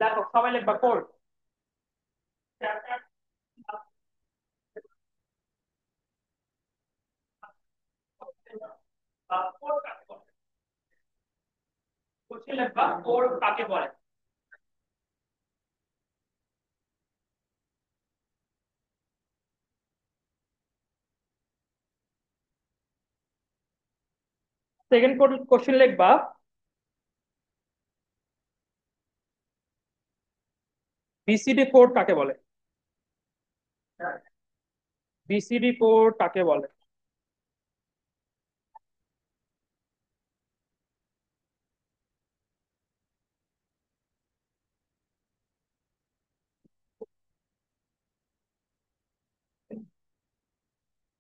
দেখো সবাই লিখবা কোড। কোড কাকে বলে? কোশ্চেন লিখবা কোড কাকে বলে। সেকেন্ড কোশ্চেন লিখবা বিসিডি কোড কাকে বলে। বিসিডি কোড কাকে বলে?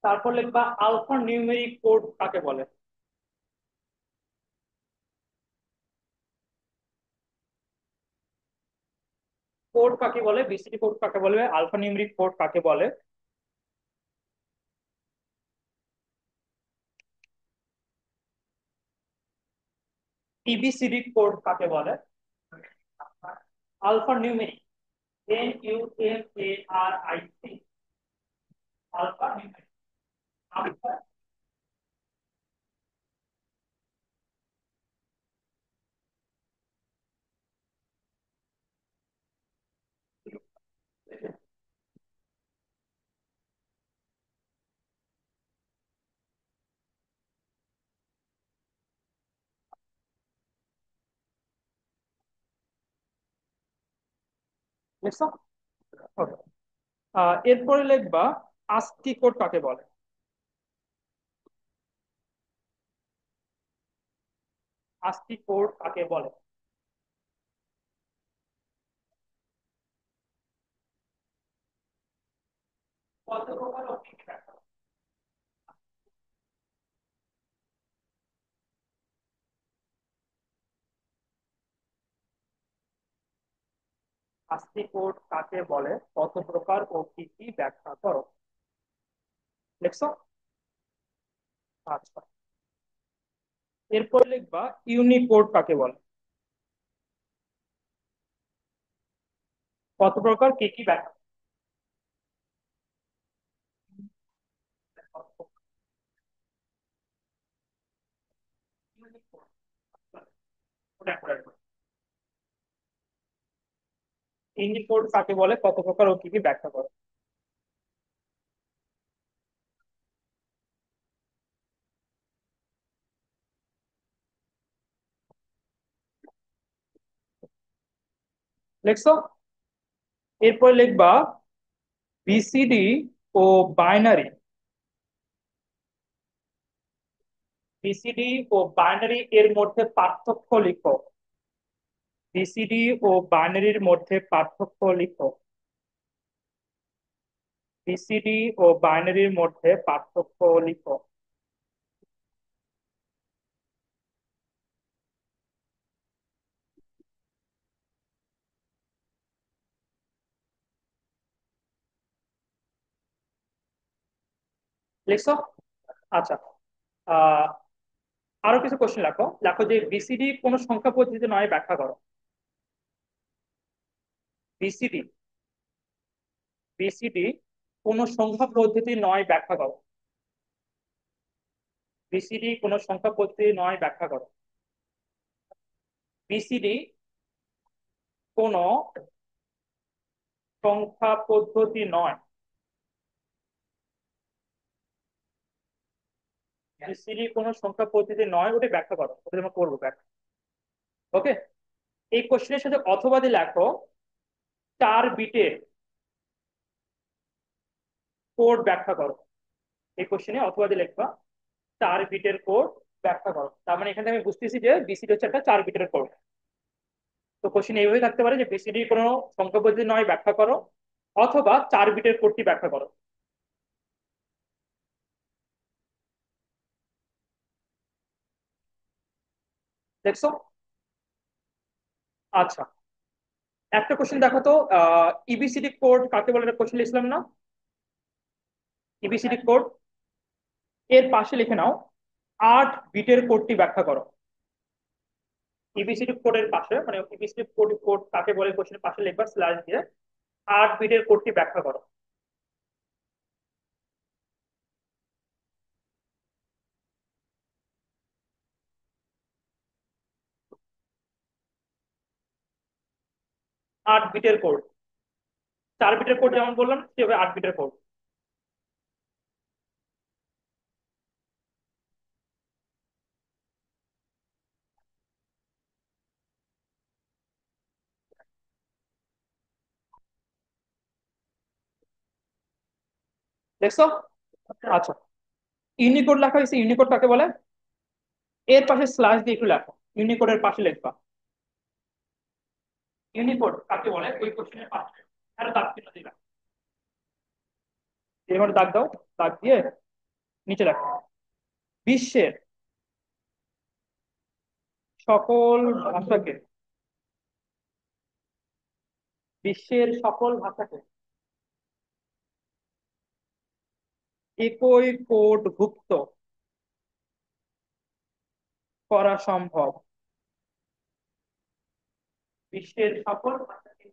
তারপর লিখবা আলফা নিউমেরিক কোড কাকে বলে। কোড কাকে বলে, বিসিডি কোড কাকে বলে, আলফা নিউমেরিক কোড কাকে বলে? এবিসিডি কোড কাকে বলে? Alpha numeric, NUMARIC, alpha numeric. বুঝছো? Okay. এরপরে লিখবা আস্কি কোড কাকে বলে। আস্কি কোড কাকে বলে? কত প্রকার ও কি কি ব্যাখ্যা? আস্কি কোড কাকে বলে, কত প্রকার ও কি কি ব্যাখ্যা করো। লিখছো? আচ্ছা। এরপরে লিখবা ইউনিকোড কাকে বলে, কত প্রকার কি কি ব্যাখ্যা। ইউনিকোড কাকে বলে, কত প্রকার ও কি কি ব্যাখ্যা করো। লিখছো? এরপরে লিখবা বিসিডি ও বাইনারি। বিসিডি ও বাইনারি এর মধ্যে পার্থক্য লিখো। বিসিডি ও বাইনারির মধ্যে পার্থক্য লিখো। বিসিডি ও বাইনারির মধ্যে পার্থক্য লিখো। লিখছো? আচ্ছা। আহ আরো কিছু কোশ্চেন লেখো। লেখো যে বিসিডি কোন সংখ্যা পদ্ধতিতে নয় ব্যাখ্যা করো। বিসিডি, বিসিডি কোন সংখ্যা পদ্ধতি নয় ব্যাখ্যা করো। বিসিডি কোন সংখ্যা পদ্ধতি নয় ব্যাখ্যা করো। বিসিডি কোন সংখ্যা পদ্ধতি নয়। বিসিডি কোন সংখ্যা পদ্ধতি নয়, ওটা ব্যাখ্যা করো, ওটা আমরা করবো ব্যাখ্যা। ওকে। এই কোশ্চেনের সাথে অথবা দিয়ে লেখো 4 বিটের কোড ব্যাখ্যা করো। এই কোশ্চেনে অথবা দিয়ে লিখবা 4 বিটের কোড ব্যাখ্যা করো। তার মানে এখানে আমি বুঝতেছি যে বিসিডি হচ্ছে একটা 4 বিটের কোড। তো কোশ্চেন এইভাবে থাকতে পারে যে বিসিডি কোনো সংখ্যা পদ্ধতি নয় ব্যাখ্যা করো, অথবা 4 বিটের কোডটি ব্যাখ্যা করো। দেখছো? আচ্ছা। একটা কোশ্চেন দেখো তো, ইবিসিডি কোড কাকে বলে, একটা কোশ্চেন লিখলাম না? ইবিসিডি কোড এর পাশে লিখে নাও 8 বিটের কোডটি ব্যাখ্যা করো। ইবিসিডি কোডের পাশে, মানে ইবিসিডি কোড কোড কাকে বলে কোশ্চেনের পাশে লিখবা স্ল্যাশ দিয়ে 8 বিটের কোডটি ব্যাখ্যা করো। 8 বিটের কোড, 4 বিটের কোড যেমন বললাম সেভাবে 8 বিটের কোড। দেখছো? আচ্ছা, ইউনিকোড লেখা হয়েছে। ইউনিকোড কাকে বলে? এর পাশে স্ল্যাশ দিয়ে একটু লেখো, ইউনিকোডের পাশে লিখবা ইউনিকোড কাকে বলে ওই কোশ্চেনের পাশে। আর দাগ চিহ্ন দিলাম, এবার দাগ দাও, দাগ দিয়ে নিচে লেখো বিশ্বের সকল ভাষাকে, বিশ্বের সকল ভাষাকে একই কোডভুক্ত করা সম্ভব। বিশ্বের সকল ভাষাকে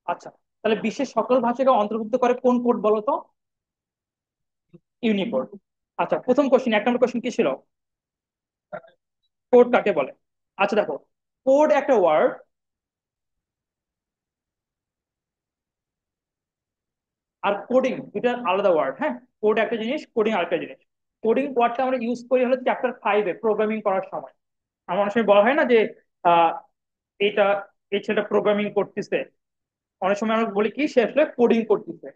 আচ্ছা, তাহলে বিশ্বের সকল ভাষাকে অন্তর্ভুক্ত করে কোন কোড বলো তো? ইউনিকোড। আচ্ছা, প্রথম কোশ্চেন, 1 নম্বর কোশ্চেন কি ছিল? কোড কাকে বলে? আচ্ছা দেখো, কোড একটা ওয়ার্ড, আর কোডিং দুটা আলাদা ওয়ার্ড। হ্যাঁ, কোড একটা জিনিস, কোডিং আরেকটা জিনিস। কোডিং ওয়ার্ডটা আমরা ইউজ করি হলো চ্যাপ্টার 5-এ প্রোগ্রামিং করার সময়। আমার অনেক সময় বলা হয় না যে আহ এটা, এই ছেলেটা প্রোগ্রামিং করতেছে, অনেক সময় আমরা বলি কি সে আসলে কোডিং করতেছে।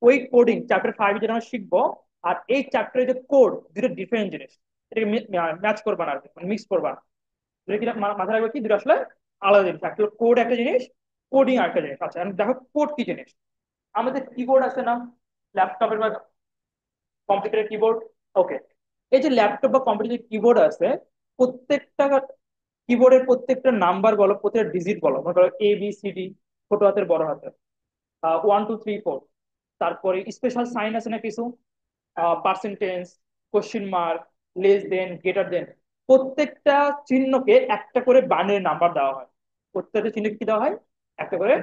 ওই কোডিং চ্যাপ্টার 5 যেটা আমরা শিখবো, আর এই চ্যাপ্টারে যে কোড, দুটো ডিফারেন্ট জিনিস। এটাকে ম্যাচ করবা না আর কি, মানে মিক্স করবা না। দুটো কি মাথায় রাখবে কি দুটো আসলে আলাদা জিনিস। একটা কোড একটা জিনিস, কোডিং আরেকটা জিনিস। আচ্ছা, এখন দেখো কোড কি জিনিস। আমাদের কিবোর্ড আছে না, ল্যাপটপের বা কম্পিউটারের কিবোর্ড? ওকে, এই যে ল্যাপটপ বা কম্পিউটারের কিবোর্ড আছে, প্রত্যেকটা কিবোর্ডের প্রত্যেকটা নাম্বার বলো, প্রত্যেকটা ডিজিট বলো, মনে করো ABCD, ছোট হাতের বড় হাতের, 1 2 3 4, তারপরে স্পেশাল সাইন আছে না কিছু, percentage, question mark, less than, greater than, প্রত্যেকটা চিহ্নকে একটা করে বানের নাম্বার দেওয়া হয়। প্রত্যেকটা চিহ্নকে কি দেওয়া হয়? একটা করে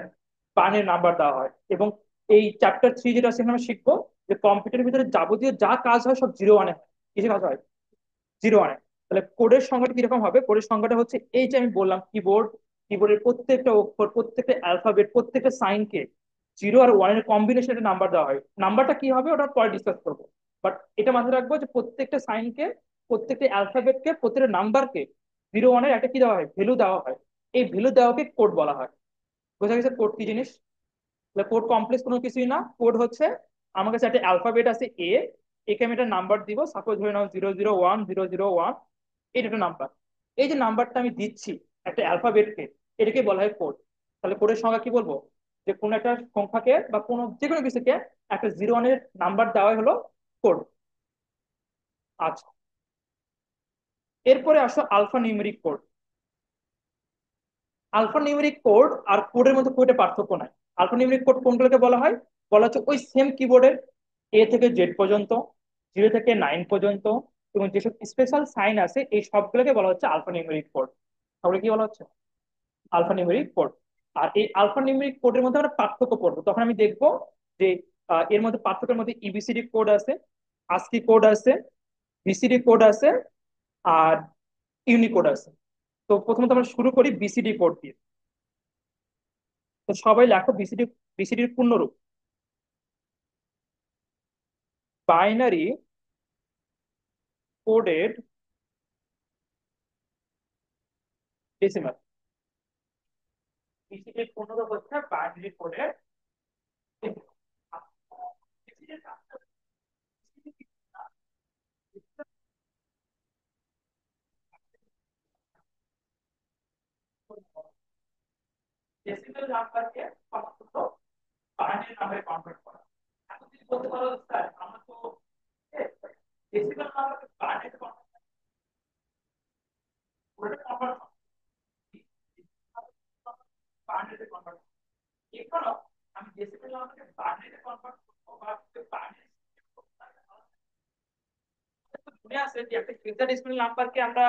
বানের নাম্বার দেওয়া হয়। এবং এই চ্যাপ্টার 3 যেটা আছে, এখানে আমরা শিখবো যে কম্পিউটারের ভিতরে যাবতীয় যা কাজ হয় সব 0 1-এ হয়। কিসে কাজ হয়? 0 1-এ। তাহলে কোডের সংখ্যাটা কিরকম হবে? কোডের সংখ্যাটা হচ্ছে এই যে আমি বললাম কিবোর্ড, কিবোর্ডের প্রত্যেকটা অক্ষর, প্রত্যেকটা অ্যালফাবেট, প্রত্যেকটা সাইনকে 0 আর 1-এর কম্বিনেশন একটা নাম্বার দেওয়া হয়। নাম্বারটা কি হবে ওটা পরে ডিসকাস করবো। বাট এটা মাথায় রাখবো যে প্রত্যেকটা সাইনকে, প্রত্যেকটা অ্যালফাবেটকে, প্রত্যেকটা নাম্বারকে 0 1-এর একটা কি দেওয়া হয়, ভ্যালু দেওয়া হয়। এই ভ্যালু দেওয়াকে কোড বলা হয়। বোঝা গেছে কোড কি জিনিস? কোড কমপ্লেক্স কোনো কিছুই না। কোড হচ্ছে আমার কাছে একটা অ্যালফাবেট আছে এ, একে আমি একটা নাম্বার দিব, সাপোজ ধরে নাও 0 0 1 0 0 1, এটা একটা নাম্বার। এই যে নাম্বারটা আমি দিচ্ছি একটা অ্যালফাবেটকে, এটাকে বলা হয় কোড। তাহলে কোডের সংখ্যা কি বলবো? যে কোনো একটা সংখ্যাকে বা কোনো যে কোনো কিছুকে একটা 0 1-এর নাম্বার দেওয়াই হলো কোড। আচ্ছা, এরপরে আসো alpha numeric code. Alpha numeric code আর কোডের মধ্যে খুব একটা পার্থক্য নাই। আলফা নিউমেরিক কোড কোনগুলোকে বলা হয়? বলা হচ্ছে ওই সেম কিবোর্ডের A থেকে Z পর্যন্ত, 0 থেকে 9 পর্যন্ত, এবং যেসব স্পেশাল সাইন আছে এই সবগুলোকে বলা হচ্ছে আলফা নিউমেরিক কোড। তাহলে কি বলা হচ্ছে? Alpha numeric code. আর এই আলফা নিউমেরিক কোডের মধ্যে আমরা পার্থক্য পড়বো, তখন আমি দেখবো যে এর মধ্যে পার্থক্যের মধ্যে ইবিসিডি কোড আছে, আস্কি কোড আছে, বিসিডি কোড আছে, আর ইউনিকোড আছে। তো প্রথমত আমরা শুরু করি বিসিডি কোড দিয়ে। তো সবাই লেখো বিসিডি। বিসিডির পূর্ণরূপ বাইনারি কোডেড ডেসিমাল। বিসিডির পূর্ণরূপ হচ্ছে বাইনারি কোডেড ডেসিমাল নাম্বারকে নাম্বারে কনভার্ট করা। এখন যদি বলতে পারো স্যার আমরা তো ডেসিমাল নাম্বারকে বাইনারিতে কনভার্ট বাইনারিতে কনভার্ট এখানেও আমি ডেসিমাল নাম্বারকে বাইনারিতে কনভার্ট করবো বা বাইনারি মনে আছে যে একটা হেক্সাডেসিমাল নাম্বারকে আমরা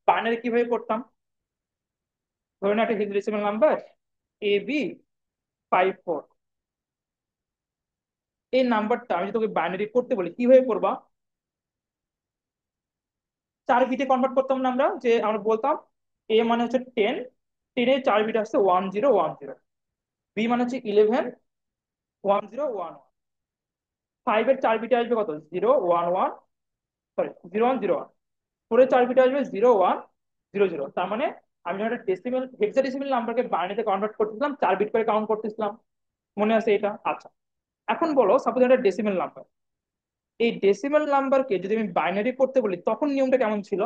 বাইনারি কিভাবে করতাম? ধরুন একটা হেক্সাডেসিমাল নাম্বার AB 54, এই নাম্বারটা আমি যদি তোকে বাইনারি করতে বলি কিভাবে করবা? 4 বিটে কনভার্ট করতাম না আমরা, যে আমরা বলতাম এ মানে হচ্ছে 10, 10 এর 4 বিট আসছে 1010, বি মানে হচ্ছে 11, 1011, 5 এর 4 বিটে আসবে কত? 011, সরি 0101, 4 এর 4 বিটে আসবে 0100। তার মানে আমি যখন একটা ডেসিমেল হেক্সাডেসিমেল নাম্বারকে বাইনারিতে কনভার্ট করতেছিলাম 4 বিট করে কাউন্ট করতেছিলাম। মনে আছে এটা? আচ্ছা, এখন বলো সাপোজ একটা ডেসিমেল নাম্বার, এই ডেসিমেল নাম্বারকে যদি আমি বাইনারি করতে বলি তখন নিয়মটা কেমন ছিল?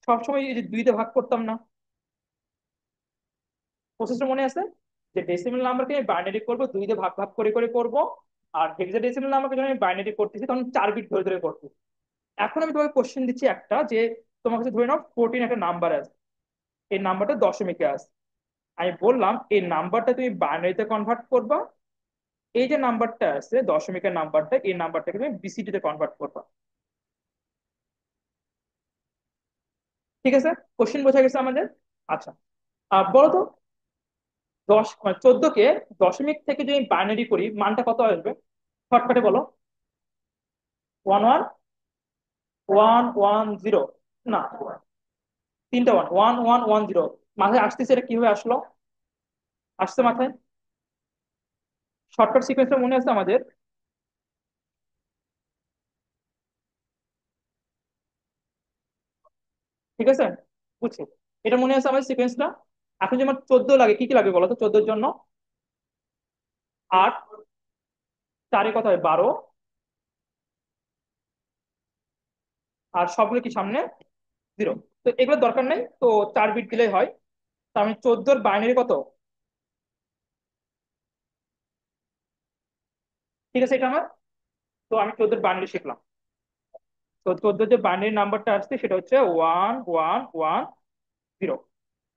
সবসময় এই যে 2 তে ভাগ করতাম না? প্রসেসটা মনে আছে? যে ডেসিমেল নাম্বারকে আমি বাইনারি করবো 2 তে ভাগ ভাগ করে করে করব, আর হেক্সাডেসিমেল নাম্বারকে যখন আমি বাইনারি করতেছি তখন 4 বিট ধরে ধরে করতেছি। এখন আমি তোমাকে কোশ্চেন দিচ্ছি একটা, যে তোমার কাছে ধরে নাও 14 একটা নাম্বার আছে, এই নাম্বারটা দশমিকে আছে। আমি বললাম এই নাম্বারটা তুমি বাইনারিতে কনভার্ট করবা, এই যে নাম্বারটা আছে দশমিকের নাম্বারটা, এই নাম্বারটাকে তুমি বিসিডি তে কনভার্ট করবা। ঠিক আছে? কোশ্চেন বোঝা গেছে আমাদের? আচ্ছা, বলো তো 14কে দশমিক থেকে যদি বাইনারি করি মানটা কত আসবে? শর্টকাটে বলো। 111110? না, 3টা 1110। মাথায় আসতেছে, এটা কিভাবে আসলো? আসছে মাথায়? শর্টকাট সিকোয়েন্সটা মনে আছে আমাদের? ঠিক আছে, বুঝছি। এটা মনে আছে আমাদের সিকোয়েন্সটা। এখন যেমন 14 লাগে, কি কি লাগে বলো তো 14-এর জন্য? 8, 4-এ কত হয়? 12, আর সবগুলো কি সামনে 0। তো এগুলো দরকার নেই তো, 4 বিট দিলেই হয়। তার মানে 14-এর বাইনারি কত? ঠিক আছে, এটা আমার। তো আমি 14-এর বাইনারি শিখলাম। তো 14 যে বাইনারি নাম্বারটা আসছে সেটা হচ্ছে 1110।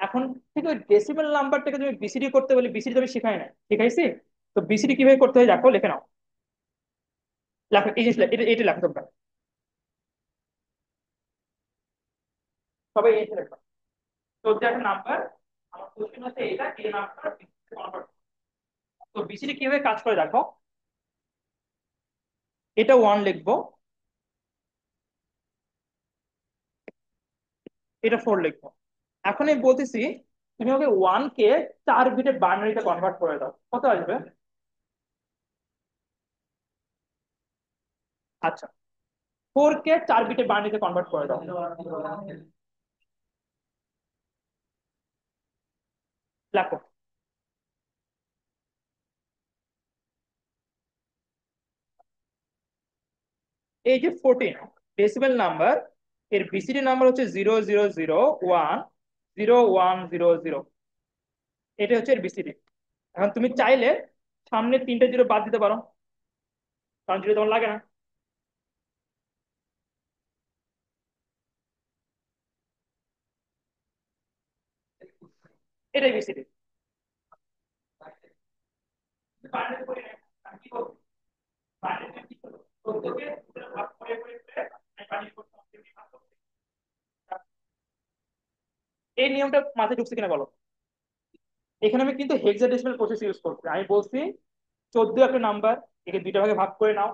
এখন ঠিক ওই ডেসিমাল নাম্বারটাকে তুমি বিসিডি করতে বলি, বিসিডি তুমি শিখাই না, শিখাইছি? তো বিসিডি কিভাবে করতে হয় দেখো, লিখে নাও। লেখো, এই জিনিস এটা এটা লেখো তোমরা সবাই, এই লেখো। 14 একটা নাম্বার, আমার কোশ্চেন হচ্ছে এটা, এই নাম্বার কনভার্ট। তো বিসিডি কিভাবে কাজ করে দেখো, এটা 1 লিখবো, এটা 4 লিখবো। এখন আমি বলতেছি তুমি ওকে 1 কে 4 বিটে বাইনারিতে কনভার্ট করে দাও, কত আসবে? আচ্ছা, 4 কে 4 বিটে বাইনারিতে কনভার্ট করে দাও, লেখো। এই যে 14 ডেসিমেল নাম্বার, এর বিসিডি নাম্বার হচ্ছে 00010100। এটা হচ্ছে এর বিসিডি। এখন তুমি চাইলে সামনে 3টে 0 বাদ দিতে পারো, কারণ 0 তোমার লাগে না। এটাই বিসিডি। এই নিয়মটা মাথায় ঢুকছে কিনা বলো? এখানে আমি কিন্তু হেক্সাডেসিমাল প্রসেস ইউজ করছি। আমি বলছি 14 একটা নাম্বার, একে 2টা ভাগে ভাগ করে নাও,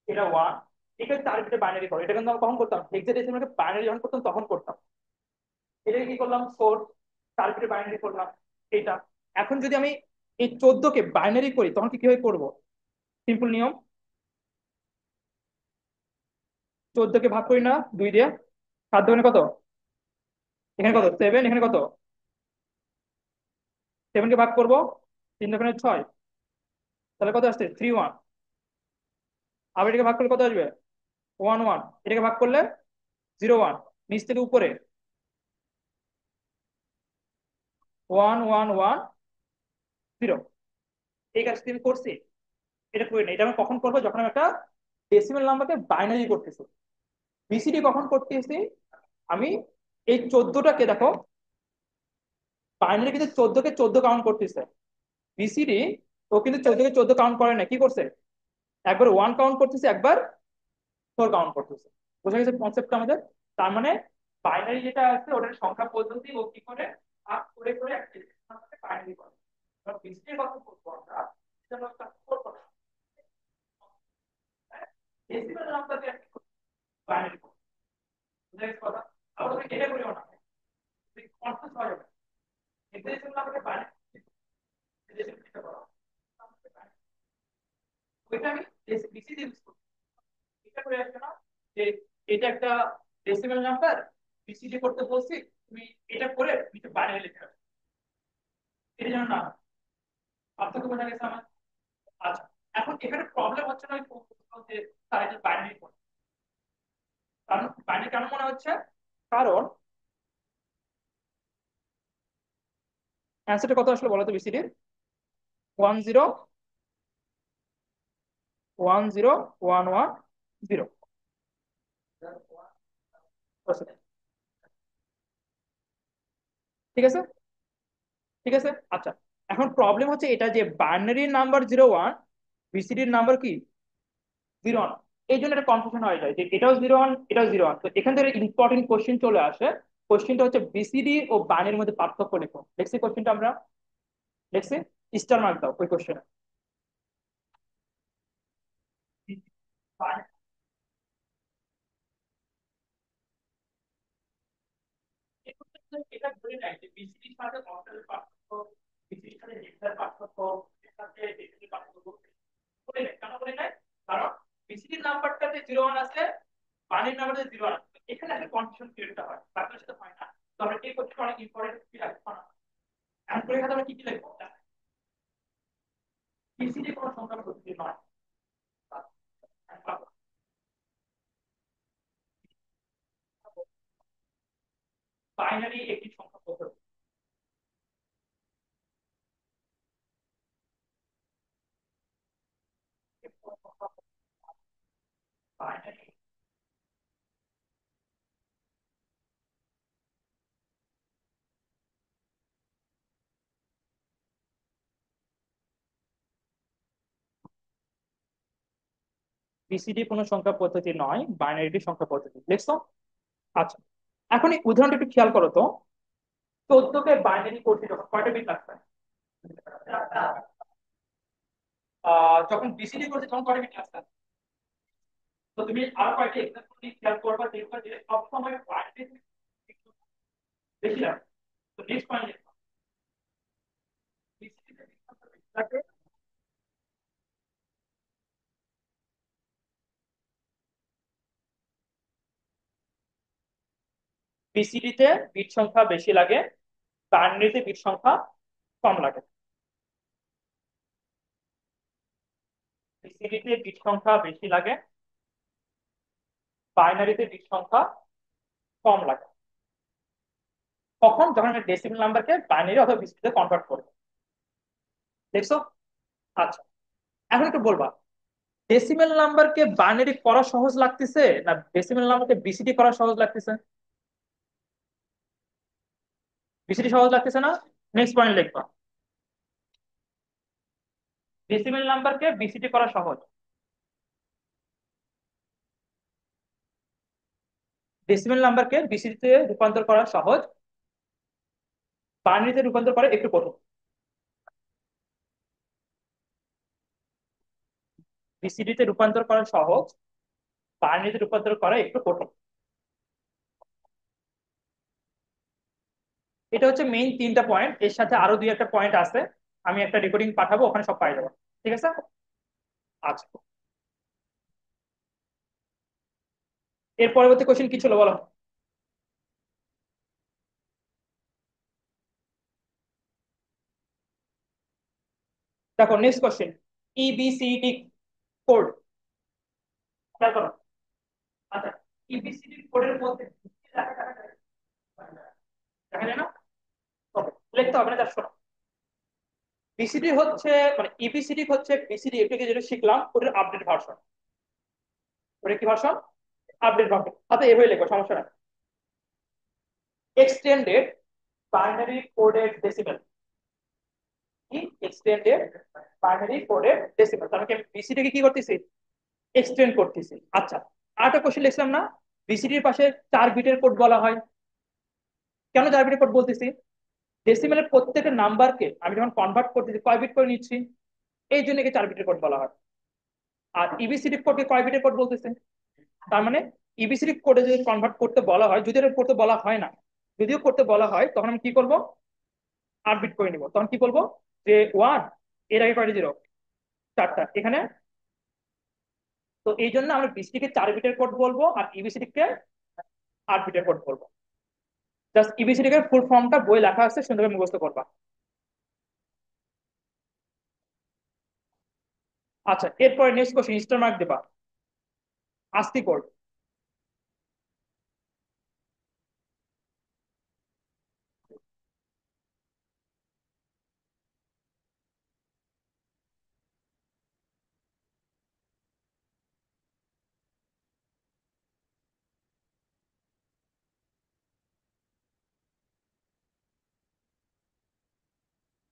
এটা 1, একে 4 বিটে বাইনারি করো। এটা কিন্তু আমরা কখন করতাম? হেক্সাডেসিমালকে বাইনারি যখন করতাম তখন করতাম। এটা কি করলাম? 4 বিটে বাইনারি করলাম এটা। এখন যদি আমি এই 14কে বাইনারি করি তখন কি কিভাবে করবো? সিম্পল নিয়ম, 14কে ভাগ করি না 2 দিয়ে, 7 কত? এখানে কত? 7, এখানে কত? 7কে ভাগ করবো 3 × 6, তাহলে কত আসছে? 3 1। আবার এটাকে ভাগ করলে কত আসবে? 1 1। এটাকে ভাগ করলে 0 1। নিচ থেকে উপরে 1110। এই কাজটি আমি করছি? এটা করি না। এটা আমি কখন করবো? যখন আমি একটা ডেসিমেল নাম্বারকে বাইনারি করতেছি। বিসিডি কখন করতেছি? আমি এই 14টাকে দেখো, বাইনারি কিন্তু 14 কে 14 কাউন্ট করতেছে। বিসিডি ও কিন্তু 14 কে 14 কাউন্ট করে না, কি করছে? একবার 1 কাউন্ট করতেছে, একবার 4 কাউন্ট করতেছে। বোঝা গেছে কনসেপ্টটা আমাদের? তার মানে বাইনারি যেটা আছে ওটার সংখ্যা পদ্ধতি ও কি করে ভাগ করে করে একটা বাইনারি করে। এবার বিসিডির কথা বলবো আমরা, সেটা হলো একটা করবো না, ডেসিমেল নাম্বারকে বাইনারি করবো। বুঝা গেছে কথা? আবার তুমি এটা করিও না, কনফিউজ হয়ে যাবে। ডেসিমেল নাম্বারকে বাইনারি করো, ওইটা আমি বিসিডি ইউজ করবো। এটা করে আসবে না যে এটা একটা ডেসিমেল নাম্বার, বিসিডি করতে বলছি, তুমি এটা করে নিচে বাইনারি লিখে রাখো। এটা যেন না হয়। পার্থক্য বোঝা গেছে আমার? আচ্ছা, এখন এখানে প্রবলেম হচ্ছে না যে তারা এটা বাইনারি করে। কারণ বাইনারি কেন মনে হচ্ছে? কারণ অ্যান্সারটা কত আসলে বলো তো বিসিডি? 10 10 11 10। ঠিক আছে, ঠিক আছে। আচ্ছা, এখন প্রবলেম হচ্ছে এটা যে বাইনারি নাম্বার 01, বিসিডির নাম্বার কি 01। এই জন্য একটা কনফিউশন হয়ে যায় যে এটাও 01, এটাও 01। তো এখান থেকে ইম্পর্টেন্ট কোশ্চেন চলে আসে। কোশ্চেনটা হচ্ছে বিসিডি ও বাইনারির মধ্যে পার্থক্য লেখো। দেখছি কোশ্চেনটা আমরা দেখছি, স্টার মার্ক দাও ওই কোশ্চেনে। এটা ধরে নেয় যে বিসিডির সাথে অক্টালের পার্থক্য, বিসিডির সাথে হেক্সার পার্থক্য, এর সাথে ডেসিমেল পার্থক্য করে নেয়। কেন করে নেয়? কারণ বিসিডির নাম্বারটাতে 01 আছে, বাইনারি নাম্বারটাতে 01 আছে। এখানে একটা কনফিউশন ক্রিয়েট হয়, তার সাথে হয় না। তো আমরা এই কোশ্চেনটা অনেক ইম্পর্টেন্ট কি রাখবো না। এখন পরীক্ষাতে আমরা কি কি লিখবো? বিসিডি কোনো সংখ্যা পদ্ধতি নয়, বাইনারি একটি সংখ্যা পদ্ধতি। বাইনারি বিসিডি কোনো সংখ্যা পদ্ধতি নয়, বাইনারি সংখ্যা পদ্ধতি, দেখছো? আচ্ছা, এখন এই উদাহরণটা একটু খেয়াল করো তো। 14 কে বাইনারি করতে যখন কয়টা বিট লাগবে? যখন বিসিডি করতে তখন কয়টা বিট লাগবে? তো তুমি আরো কয়েকটা এক্সাম্পল দিয়ে খেয়াল করবা, দেখবা যে সবসময় বাইনারি বেশি লাগবে। তো নেক্সট পয়েন্ট লিখবা, বিসিডি তে বিট সংখ্যা বেশি লাগে, বাইনারিতে বিট সংখ্যা কম লাগে। বিসিডি তে বিট সংখ্যা বেশি লাগে, বাইনারিতে বিট সংখ্যা কম লাগে। কখন? যখন আমি ডেসিমাল নাম্বারকে বাইনারি অথবা বিসিডি তে কনভার্ট করবো। দেখছো? আচ্ছা, এখন একটু বলবা, ডেসিমেল নাম্বারকে বাইনারি করা সহজ লাগতেছে না ডেসিমেল নাম্বারকে বিসিডি করা সহজ লাগতেছে? বিসিডি সহজ লাগতেছে না? নেক্সট পয়েন্ট লিখবা, ডেসিমেল নাম্বারকে বিসিডি করা সহজ। ডেসিমেল নাম্বারকে বিসিডি তে রূপান্তর করা সহজ, বাইনারিতে রূপান্তর করা একটু কঠিন। বিসিডি তে রূপান্তর করা সহজ, বাইনারিতে রূপান্তর করা একটু কঠিন। এটা হচ্ছে মেইন 3টা পয়েন্ট, এর সাথে আরো 2 একটা পয়েন্ট আছে, আমি একটা রেকর্ডিং পাঠাবো, ওখানে সব পাই যাবো। ঠিক আছে? আচ্ছা, এর পরবর্তী কোশ্চেন কি ছিল বলো? দেখো নেক্সট কোশ্চেন, ইবিসিডি কোড, খেয়াল করো। আচ্ছা, ইবিসিডি কোডের মধ্যে কি দেখা যায়? দেখা যায় না? ওকে, লিখতে হবে না, জাস্ট শোনো। বিসিডি হচ্ছে মানে ইবিসিডি হচ্ছে বিসিডি এটাকে যেটা শিখলাম ওটার আপডেট ভার্সন। ওটা কি ভার্সন? Update version. আচ্ছা এভাবে লেখো, সমস্যা নাই। Extended binary coded decimal. কি? এক্সটেন্ডেড বাইনারি কোডেড ডেসিমেল, তার মানে বিসিডি কে কি করতেছি? এক্সটেন্ড করতেছি। আচ্ছা, আরেকটা কোশ্চেন লিখলাম না, বিসিডির পাশে 4 বিটের কোড বলা হয়। কেন 4 বিটের কোড বলতেছি? ডেসিমেলের প্রত্যেকটা নাম্বারকে আমি যখন কনভার্ট করতেছি কয় বিট করে নিচ্ছি, এই জন্য একে 4 বিটের কোড বলা হয়। আর ইবিসিডি কোডকে কয় বিটের কোড বলতেছে? তার মানে ইবিসিডি কোডে যদি কনভার্ট করতে বলা হয়, যদি এটা করতে বলা হয় না, যদিও করতে বলা হয়, তখন আমি কি করব? 8 বিট করে নিব। তখন কি বলবো? যে ওয়ান, এর আগে কয়টা জিরো? চারটা এখানে। তো এই জন্য আমরা বিসিডি কে 4 বিটের কোড বলবো আর ইবিসিডি কে 8 বিটের কোড বলবো। জাস্ট ইবিসিডি এর ফুল ফর্মটা বই লেখা আছে, সুন্দরভাবে মুখস্থ করবা। আচ্ছা, এরপরে নেক্সট কোশ্চেন, স্টার মার্ক দিবা। আস্তি কোড।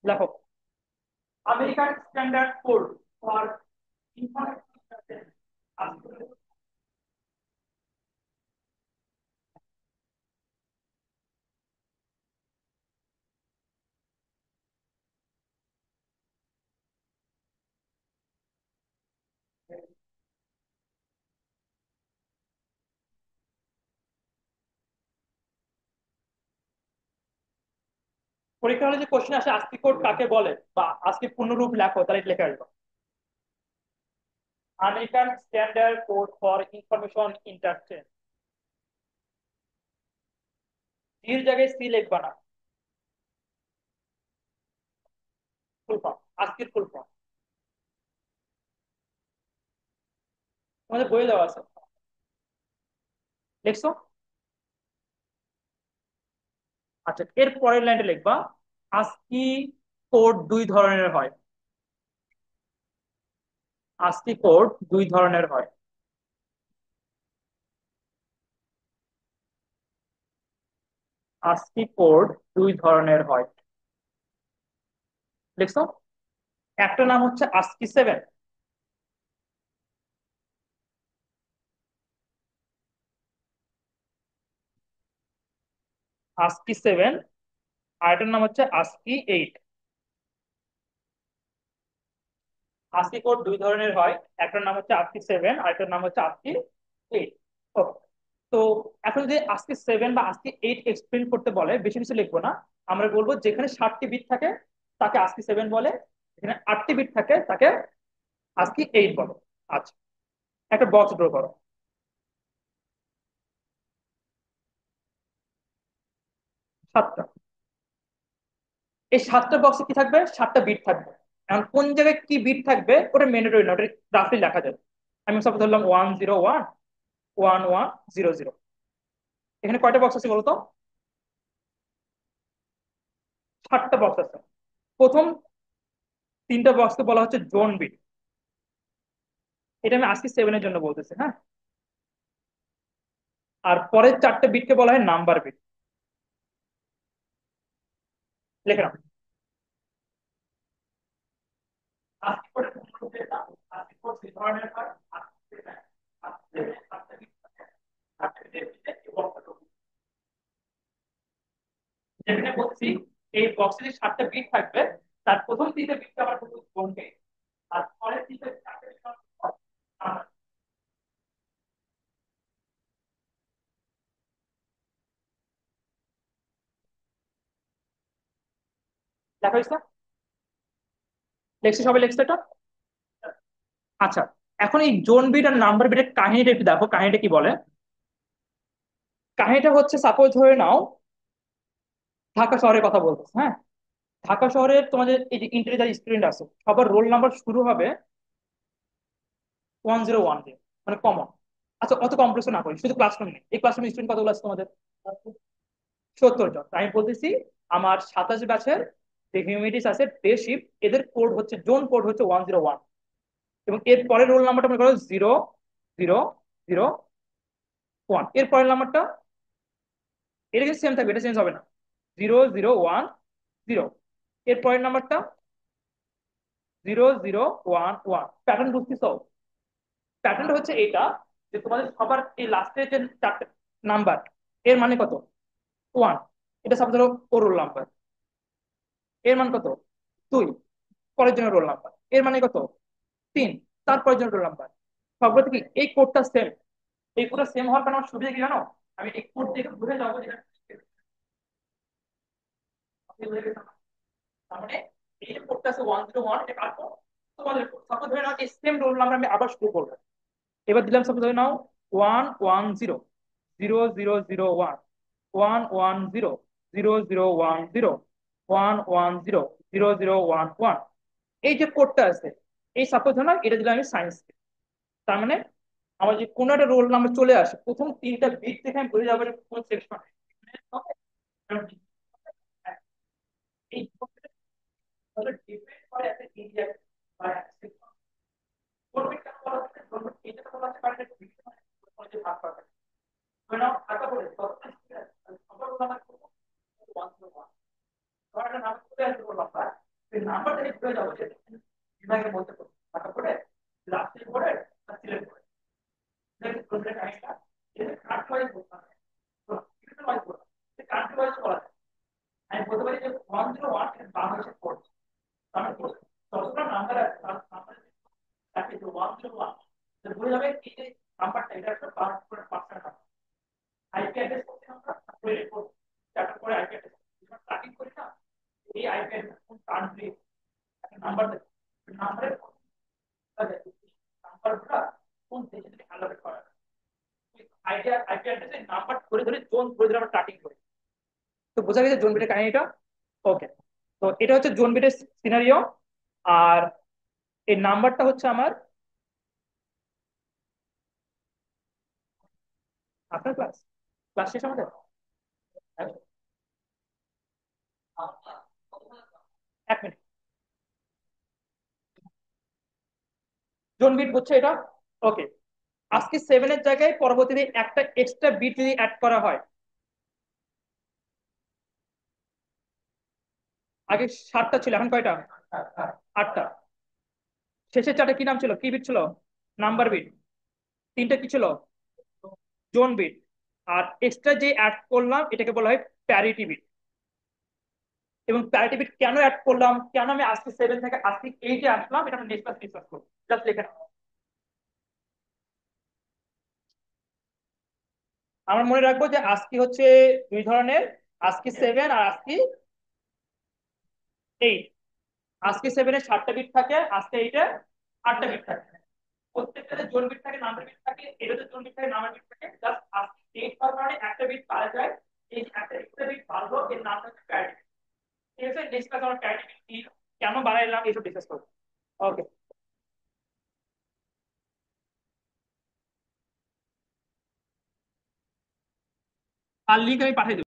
লেখো, American standard code for information system. পরীক্ষা হলে যে কোশ্চেন আসে আস্তি কোড কাকে বলে বা আজকে পূর্ণরূপ লেখো, তাহলে এটা লেখা আসবে American standard code for information interchange. এর জায়গায় সি লিখবা না, ফুল ফর্ম, আজকের ফুল ফর্ম তোমাদের বইয়ে দেওয়া আছে, লিখছো? আচ্ছা, এর পরের লাইনটা লিখবা, আস্কি কোড 2 ধরনের হয়। আস্কি কোড 2 ধরনের হয়। আস্কি কোড 2 ধরনের হয়, লিখছো? একটা নাম হচ্ছে ASCII 7। ASCII 7, আর এটার নাম হচ্ছে ASCII 8। আস্কি কোড 2 ধরনের হয়, একটার নাম হচ্ছে ASCII 7 আর একটার নাম হচ্ছে ASCII 8। ওকে। তো এখন যদি ASCII 7 বা ASCII 8 এক্সপ্লেন করতে বলে, বেশি কিছু লিখবো না। আমরা বলবো যেখানে 7টি বিট থাকে তাকে ASCII 7 বলে, যেখানে 8টি বিট থাকে তাকে ASCII 8 বলে। আচ্ছা, একটা বক্স ড্র করো। 7টা। এই 7টা বক্সে কি থাকবে? 7টা বিট থাকবে। এখন কোন জায়গায় কি বিট থাকবে ওটা ম্যান্ডেটরি না, ওটা রাফলি লেখা যাবে। আমি সব ধরলাম 101 1100। এখানে কয়টা বক্স আছে বলতো? 7টা বক্স আছে। প্রথম 3টা বক্সকে বলা হচ্ছে জোন বিট। এটা আমি ASCII 7 এর জন্য বলতেছি, হ্যাঁ। আর পরের 4টে বিটকে বলা হয় নাম্বার বিট। লিখে নাও। ASCII কোডের মূল যেটা, ASCII কোড 2 ধরনের হয়। যেখানে বলছি এই বক্সে যে 7টা বিট থাকবে, তার প্রথম 3টে বিটকে আমরা বলবো জোন বিট, আর পরের 3টে 4টে বিট লেখা হয়েছে। লেখছি, সবাই লেখছে এটা? আচ্ছা, এখন এই জোন বিট আর নাম্বার বিটের কাহিনীটা একটু দেখো, কাহিনীটা কি বলে। কাহিনীটা হচ্ছে, সাপোজ ধরে নাও ঢাকা শহরের কথা বলতেছে, হ্যাঁ। ঢাকা শহরের তোমাদের এই যে ইন্টারে যারা স্টুডেন্ট আছে সবার রোল নাম্বার শুরু হবে 101 দিয়ে, মানে কমন। আচ্ছা, অত কমপ্লেক্স না করি, শুধু ক্লাসরুম নেই, এই ক্লাসরুমে স্টুডেন্ট কতগুলো আছে তোমাদের? 70 জন। তাই আমি বলতেছি আমার 27 ব্যাচের যে হিউম্যানিটিস আছে ডে শিফট, এদের কোড হচ্ছে জোন কোড হচ্ছে 101। এবং এর পরের রোল নাম্বারটা মনে করো 0 0 0 1। এর পরের নাম্বারটা এটা কিন্তু সেম থাকবে, এটা চেঞ্জ হবে না। 0 0 1 0। এর পরের নাম্বারটা 0 0 1 1। প্যাটার্ন বুঝতেছো? প্যাটার্নটা হচ্ছে এইটা, যে তোমাদের সবার এই লাস্টের যে চারটে নাম্বার, এর মানে কত? 1। এটা সাপোজ ধরো ও রোল নাম্বার, এর মান কত? 2। পরের জন্য রোল নাম্বার, এর মানে কত? 3। তারপরের জন্য রোল নাম্বার। সবগুলো কি এই কোডটা সেম? এই কোডটা সেম হওয়ার কারণে আমার সুবিধা কি জানো? আমি এই কোড দেখে বুঝে যাবো যে তার মানে এই যে কোডটা আছে 101, এটা কার কোড? তোমাদের কোড। সাপোজ ধরে নাও এই সেম রোল নাম্বার আমি আবার শুরু করবো। এবার দিলাম সাপোজ ধরে নাও 1 1 0 0 0 0 1, 1 1 0 0 0 1 0, 1 1 0 0 0 1 1। এই যে কোডটা আছে, এই সাপোজ ধরে নাও এটা দিলাম আমি সায়েন্স। তার মানে আমার যে কোনো একটা রোল নাম্বার চলে আসে, প্রথম তিনটা বিট থেকে আমি বুঝে যাবো যে কোন সেকশন। এই ডিপেন্ড করে একটা এরিয়া বা গভর্নমেন্ট কেন বলা হচ্ছে? গভর্নমেন্ট এটা তো বলা হচ্ছে কারণ একটা বিভিন্ন যে ভাগ করা থাকে। ধরে নাও ঢাকা বলে ততটা স্টুডেন্ট সবার নাম্বার করবো 101। ধর একটা নাম্বার চলে আসবে বললাম না, সেই নাম্বার থেকে ঘুরে যাবো যে বিভাগের মধ্যে পড়বে ঢাকা পড়ে, রাজশাহী পড়ে, আর সিলেট পড়ে। প্রজেক্ট আইসা এটা কার্ড ওয়াইজ বলতে হবে, বিভিন্ন ওয়াইজ বলতে হবে, কান্ট্রি ওয়াইজ বলা যায়। আমি বলতে পারি যে 101 বাংলাদেশের পড়ছে, তার মানে যতটা নাম্বার আছে তার নাম্বার থাকে যে 101, বুঝে যাবে এই যে নাম্বারটা এটা একটা পার্সেন্ট নাম্বার। আইপি অ্যাড্রেস করতে আমরা তারপরে রেকর্ড, তারপরে আইপি অ্যাড্রেস যখন ট্র্যাকিং করি না, এই আইপি অ্যাড্রেস কোন কান্ট্রি একটা নাম্বার দেয়, নাম্বারের নাম্বারটা কোন দেশে থেকে অ্যালোকেট করা হয়, আইডিয়া আইপি অ্যাড্রেসের নাম্বার ধরে ধরে জোন ধরে ধরে আমরা ট্র্যাকিং করি। তো বোঝা গেছে জোন বিটের কাহিনীটা। ওকে, তো এটা হচ্ছে জোন বিটের সিনারিও। আর এই নাম্বারটা হচ্ছে আমার আপনার ক্লাস, ক্লাস শেষ আমাদের। হ্যাঁ, 1 মিনিট। জোন বিট বুঝছে এটা? ওকে। আজকে 7 এর জায়গায় পরবর্তীতে একটা এক্সট্রা বিট যদি অ্যাড করা হয়, আগে 7টা ছিল, এখন কয়টা? 8টা। শেষের 4টা কি নাম ছিল, কি বিট ছিল? Number bit. 3টা কি ছিল? Zone bit. আর এক্সট্রা যে অ্যাড করলাম এটাকে বলা হয় প্যারিটি বিট। এবং প্যারিটি বিট কেন অ্যাড করলাম, কেন আমি আজকে 7 থেকে আজকে 8-এ আসলাম, এটা আমি নেক্সট ক্লাস ডিসকাস করবো। জাস্ট লিখে নাও। আমার মনে রাখবো যে আজকে হচ্ছে দুই ধরনের, আজকে 7 আর আজকে 8। আজকে 7-এ 7টা বিট থাকে, আজকে 8-এ 8টা বিট থাকে। প্রত্যেকটাতে জোন বিট থাকে, নাম্বার বিট থাকে, এটাতে জোন বিট থাকে, নাম্বার বিট থাকে। জাস্ট আজকে 8 হওয়ার কারণে একটা বিট পাওয়া যায়। এই যে একটা এক্সট্রা বিট বাড়লো, এর নাম হচ্ছে প্যারিটি। ঠিক আছে, নেক্সট ক্লাস আমরা প্যারিটি বিট কি, কেন বাড়াইলাম, এইসব ডিসকাস করবো। ওকে। আর লিঙ্ক আমি পাঠিয়ে দেবো।